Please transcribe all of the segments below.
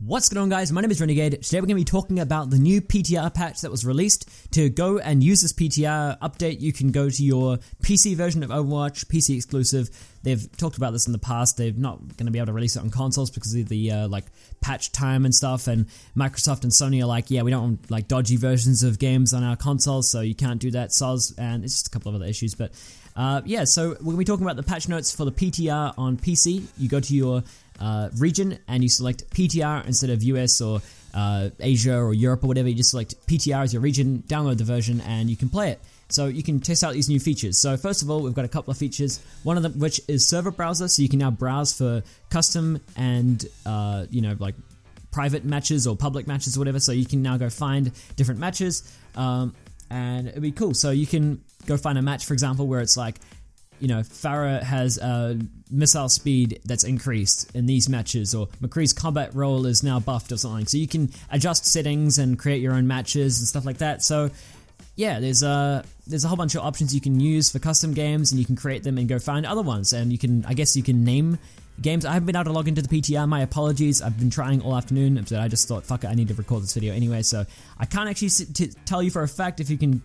What's going on, guys? My name is Renegade. Today we're going to be talking about the new PTR patch that was released. To go and use this PTR update, you can go to your PC version of Overwatch, PC exclusive. They've talked about this in the past. They're not going to be able to release it on consoles because of the patch time and stuff, and Microsoft and Sony are like, yeah, we don't want like dodgy versions of games on our consoles, so you can't do that, soz, and it's just a couple of other issues, but yeah, so we're going to be talking about the patch notes for the PTR on PC. You go to your region and you select PTR instead of US or Asia or Europe or whatever. You just select PTR as your region, download the version, and you can play it. So you can test out these new features. So first of all, we've got a couple of features. One of them which is server browser, so you can now browse for custom and like private matches or public matches or whatever. So you can now go find different matches, and it'd be cool. So you can go find a match, for example, where it's like, Farah has missile speed that's increased in these matches, or McCree's combat roll is now buffed or something. So you can adjust settings and create your own matches and stuff like that. So yeah, there's a whole bunch of options you can use for custom games, and you can create them and go find other ones. And I guess you can name games. I haven't been able to log into the PTR, my apologies. I've been trying all afternoon, but I just thought, fuck it, I need to record this video anyway. So I can't actually tell you for a fact if you can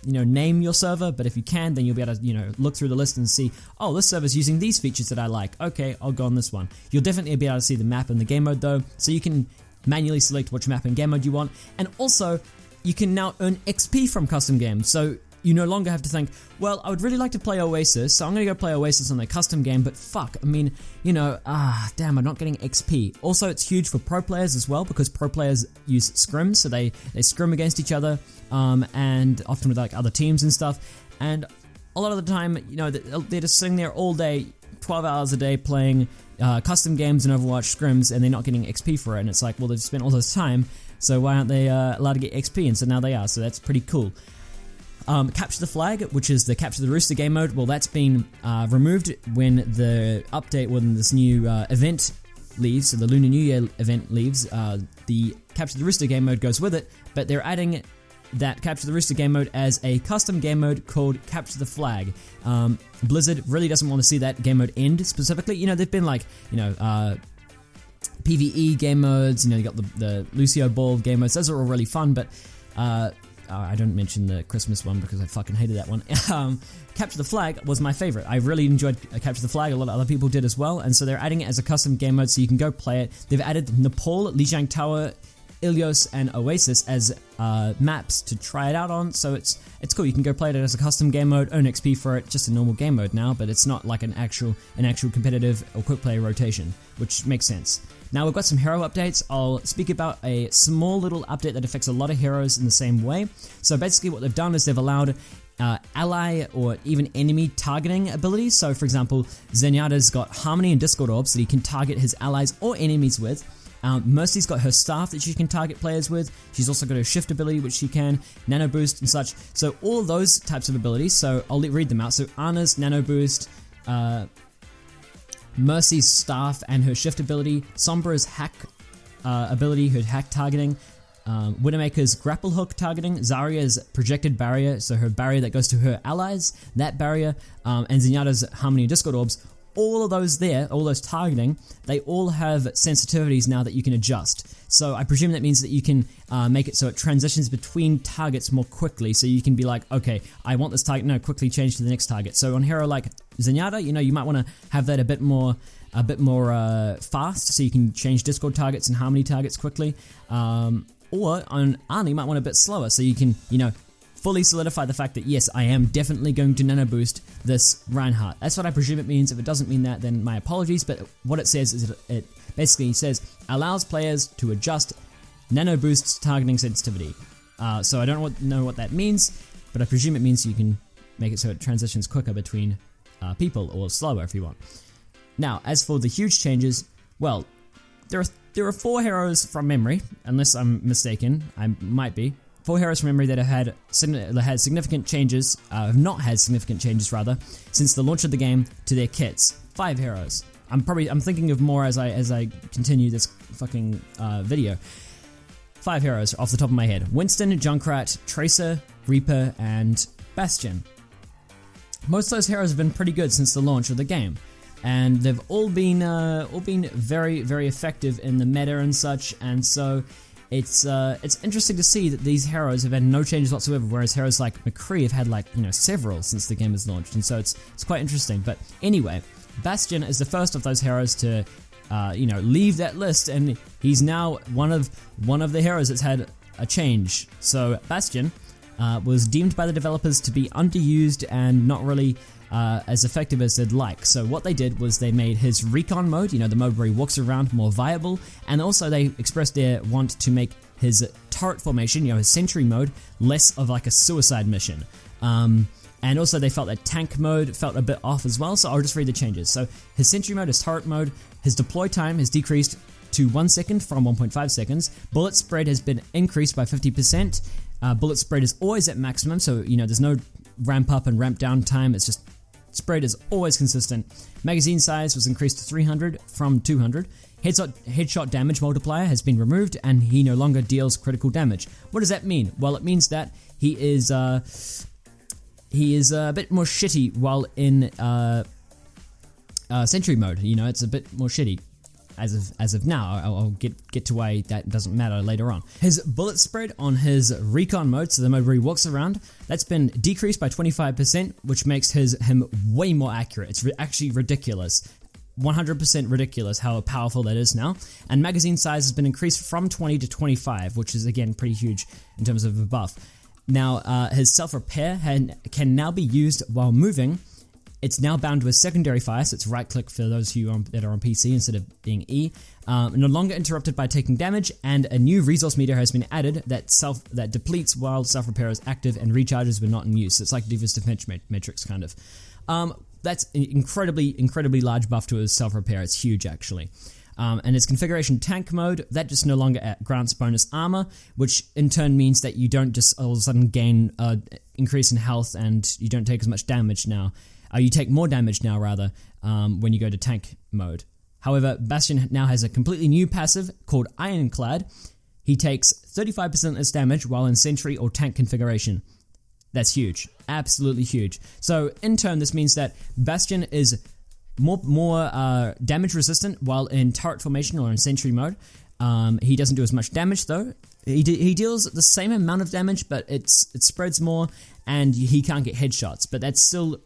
name your server, but if you can, then you'll be able to, look through the list and see, oh, this server's using these features that I like. Okay, I'll go on this one. You'll definitely be able to see the map and the game mode though, so you can manually select which map and game mode you want. And also, you can now earn XP from custom games, so you no longer have to think, well, I would really like to play Oasis, so I'm gonna go play Oasis on their custom game, but fuck, I mean, damn, I'm not getting XP. Also, it's huge for pro players as well, because pro players use scrims, so they scrim against each other, and often with like other teams and stuff, and a lot of the time, they're just sitting there all day, 12 hours a day playing custom games in Overwatch scrims, and they're not getting XP for it, and it's like, well, they've spent all this time, so why aren't they allowed to get XP? And so now they are, so that's pretty cool. Capture the Flag, which is the Capture the Rooster game mode, well, that's been removed when the update, when this new event leaves, so the Lunar New Year event leaves. The Capture the Rooster game mode goes with it, but they're adding that Capture the Rooster game mode as a custom game mode called Capture the Flag. Blizzard really doesn't want to see that game mode end specifically. They've been like, PvE game modes, you got the Lucio Ball game modes, those are all really fun, but I don't mention the Christmas one because I fucking hated that one. Capture the Flag was my favorite. I really enjoyed Capture the Flag. A lot of other people did as well, and so they're adding it as a custom game mode so you can go play it. They've added Nepal, Lijiang Tower, Ilios, and Oasis as maps to try it out on, so it's cool. You can go play it as a custom game mode, earn XP for it, just a normal game mode now, but it's not like an actual competitive or quick play rotation, which makes sense. Now we've got some hero updates. I'll speak about a small little update that affects a lot of heroes in the same way. So basically what they've done is they've allowed ally or even enemy targeting abilities. So for example, Zenyatta's got Harmony and Discord Orbs that he can target his allies or enemies with. Mercy's got her staff that she can target players with. She's also got her shift ability, which she can, nano boost and such. So all of those types of abilities, so I'll read them out. So Ana's nano boost, Mercy's staff and her shift ability, Sombra's hack ability, her hack targeting, Widowmaker's grapple hook targeting, Zarya's projected barrier, so her barrier that goes to her allies, that barrier, and Zenyatta's Harmony and Discord Orbs. All of those there, all those targeting, they all have sensitivities now that you can adjust. So I presume that means that you can make it so it transitions between targets more quickly. So you can be like, okay, I want this target, no, quickly change to the next target. So on a hero like Zenyatta, you might want to have that a bit more fast, so you can change Discord targets and Harmony targets quickly. Or on Ana, you might want a bit slower, so you can, fully solidify the fact that yes, I am definitely going to nano boost this Reinhardt. That's what I presume it means. If it doesn't mean that, then my apologies, but what it says is it basically says allows players to adjust nano boost's targeting sensitivity. So I don't know what that means, but I presume it means you can make it so it transitions quicker between people, or slower if you want. Now, as for the huge changes, well, there are 4 heroes from memory, unless I'm mistaken. I might be. 4 heroes from memory that have had significant changes, have not had significant changes rather, since the launch of the game to their kits. 5 heroes. I'm thinking of more as I continue this fucking video. 5 heroes off the top of my head: Winston, Junkrat, Tracer, Reaper, and Bastion. Most of those heroes have been pretty good since the launch of the game. and they've all been very, very effective in the meta and such. And so it's interesting to see that these heroes have had no changes whatsoever, whereas heroes like McCree have had like several since the game was launched, and so it's quite interesting. But anyway, Bastion is the first of those heroes to leave that list, and he's now one of the heroes that's had a change. So Bastion was deemed by the developers to be underused and not really as effective as they'd like. So what they did was they made his recon mode, the mode where he walks around, more viable, and also they expressed their want to make his turret formation, his sentry mode, less of like a suicide mission. And also they felt that tank mode felt a bit off as well, so I'll just read the changes. So his sentry mode, his turret mode, his deploy time has decreased to 1 second from 1.5 seconds. Bullet spread has been increased by 50%. Bullet spread is always at maximum, so there's no ramp up and ramp down time. It's just spread is always consistent. Magazine size was increased to 300 from 200. Headshot damage multiplier has been removed, and he no longer deals critical damage. What does that mean? Well, it means that he is a bit more shitty while in sentry mode. It's a bit more shitty as of now. I'll get to why that doesn't matter later on. His bullet spread on his recon mode, so the mode where he walks around, that's been decreased by 25%, which makes him way more accurate. It's actually ridiculous. 100% ridiculous how powerful that is now. And magazine size has been increased from 20 to 25, which is again pretty huge in terms of a buff. Now, his self-repair can now be used while moving. It's now bound to a secondary fire, so it's right-click for those of you that are on PC instead of being E. No longer interrupted by taking damage, and a new resource meter has been added that depletes while self-repair is active and recharges when not in use. So it's like D.Va's defense matrix, kind of. That's an incredibly large buff to his self-repair. It's huge, actually. And its configuration tank mode, that just no longer grants bonus armor, which in turn means that you don't just all of a sudden gain increase in health and you don't take as much damage now. You take more damage now, rather, when you go to tank mode. However, Bastion now has a completely new passive called Ironclad. He takes 35% less damage while in sentry or tank configuration. That's huge. Absolutely huge. So, in turn, this means that Bastion is more damage resistant while in turret formation or in sentry mode. He doesn't do as much damage, though. He deals the same amount of damage, but it spreads more, and he can't get headshots. But that's still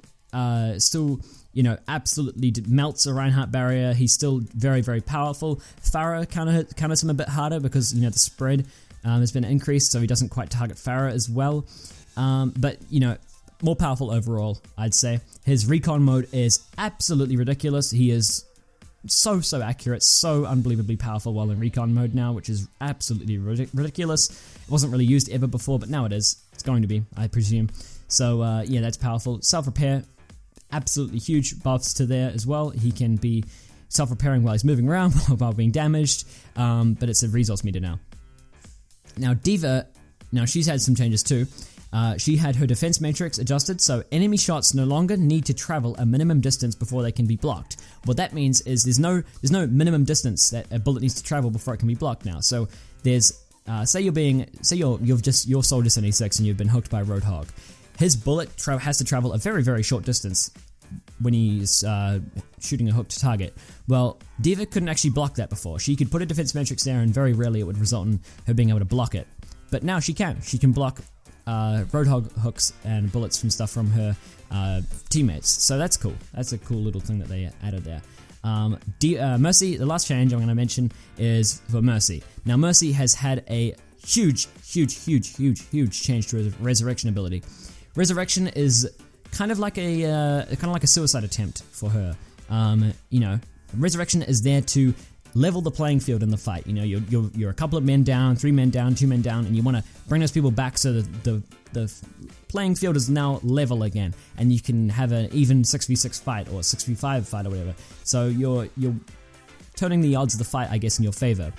absolutely melts a Reinhardt barrier. He's still very, very powerful. Pharah counters him a bit harder because, the spread has been increased, so he doesn't quite target Pharah as well. But, more powerful overall, I'd say. His recon mode is absolutely ridiculous. He is so accurate, so unbelievably powerful while in recon mode now, which is absolutely ridiculous. It wasn't really used ever before, but now it is. It's going to be, I presume. So, yeah, that's powerful. Self-repair, absolutely huge buffs to there as well. He can be self-repairing while he's moving around while being damaged, but it's a resource meter now. Now, D.Va, she's had some changes too. She had her defense matrix adjusted, so enemy shots no longer need to travel a minimum distance before they can be blocked. What that means is there's no minimum distance that a bullet needs to travel before it can be blocked now. So there's say you're Soldier 76 and you've been hooked by a Roadhog. His bullet has to travel a very, very short distance when he's shooting a hooked target. Well, D.Va couldn't actually block that before. She could put a defense matrix there, and very rarely it would result in her being able to block it. But now she can. She can block Roadhog hooks and bullets from stuff from her teammates. So that's cool. That's a cool little thing that they added there. Mercy, the last change I'm going to mention is for Mercy. Now, Mercy has had a huge change to her resurrection ability. Resurrection is kind of like a suicide attempt for her. Resurrection is there to level the playing field in the fight. You're a couple of men down, 3 men down, 2 men down, and you want to bring those people back so that the playing field is now level again, and you can have an even 6v6 fight or 6v5 fight or whatever. So you're turning the odds of the fight, I guess, in your favor.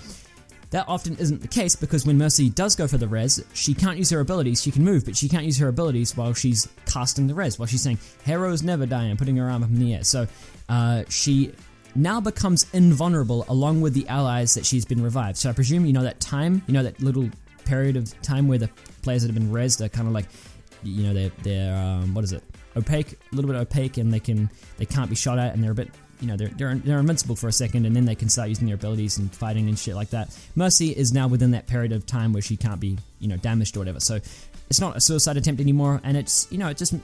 That often isn't the case because when Mercy does go for the res, she can't use her abilities. She can move, but she can't use her abilities while she's casting the res, while she's saying, "Heroes never die," and putting her arm up in the air. So she now becomes invulnerable along with the allies that she's been revived. So I presume that time, that little period of time where the players that have been rezzed are kind of like, they're opaque, a little bit opaque, and they can't be shot at, and they're a bit you know, they're invincible for a second, and then they can start using their abilities and fighting and shit like that. Mercy is now within that period of time where she can't be, you know, damaged or whatever. So it's not a suicide attempt anymore, and it's, you know, it just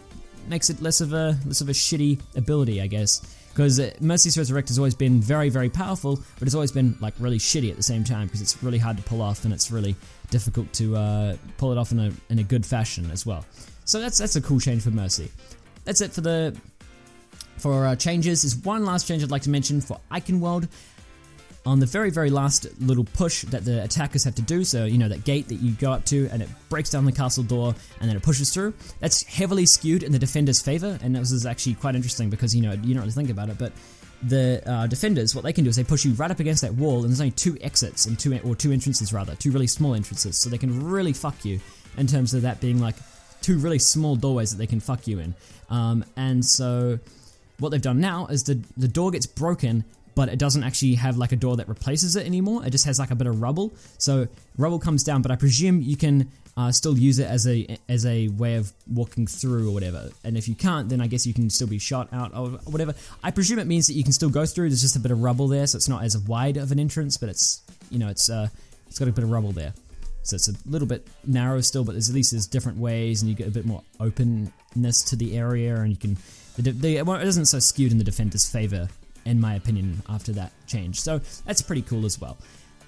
makes it less of a shitty ability, I guess. Because Mercy's Resurrect has always been very, very powerful, but it's always been like really shitty at the same time, because it's really hard to pull off, and it's really difficult to pull it off in a good fashion as well. So that's a cool change for Mercy. That's it for changes. There's one last change I'd like to mention for Icon World. On the very, very last little push that the attackers have to do, so, you know, that gate that you go up to and it breaks down the castle door and then it pushes through, that's heavily skewed in the defender's favor, and that was actually quite interesting because, you know, you don't really think about it, but the defenders, what they can do is they push you right up against that wall, and there's only 2 exits and two entrances rather, 2 really small entrances, so they can really fuck you in terms of that being like 2 really small doorways that they can fuck you in. And so what they've done now is the door gets broken, but it doesn't actually have like a door that replaces it anymore. It just has like a bit of rubble. So rubble comes down, but I presume you can still use it as a way of walking through or whatever. And if you can't, then I guess you can still be shot out or whatever. I presume it means that you can still go through. There's just a bit of rubble there, so it's not as wide of an entrance, but it's, you know, it's got a bit of rubble there. So it's a little bit narrow still, but at least there's different ways, and you get a bit more openness to the area, and you can. It isn't so skewed in the defender's favor, in my opinion, after that change. So that's pretty cool as well.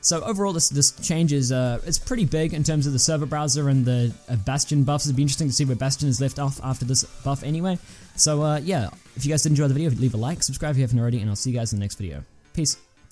So overall, this change is it's pretty big in terms of the server browser and the Bastion buffs. It'd be interesting to see where Bastion is left off after this buff anyway. So yeah, if you guys did enjoy the video, leave a like, subscribe if you haven't already, and I'll see you guys in the next video. Peace.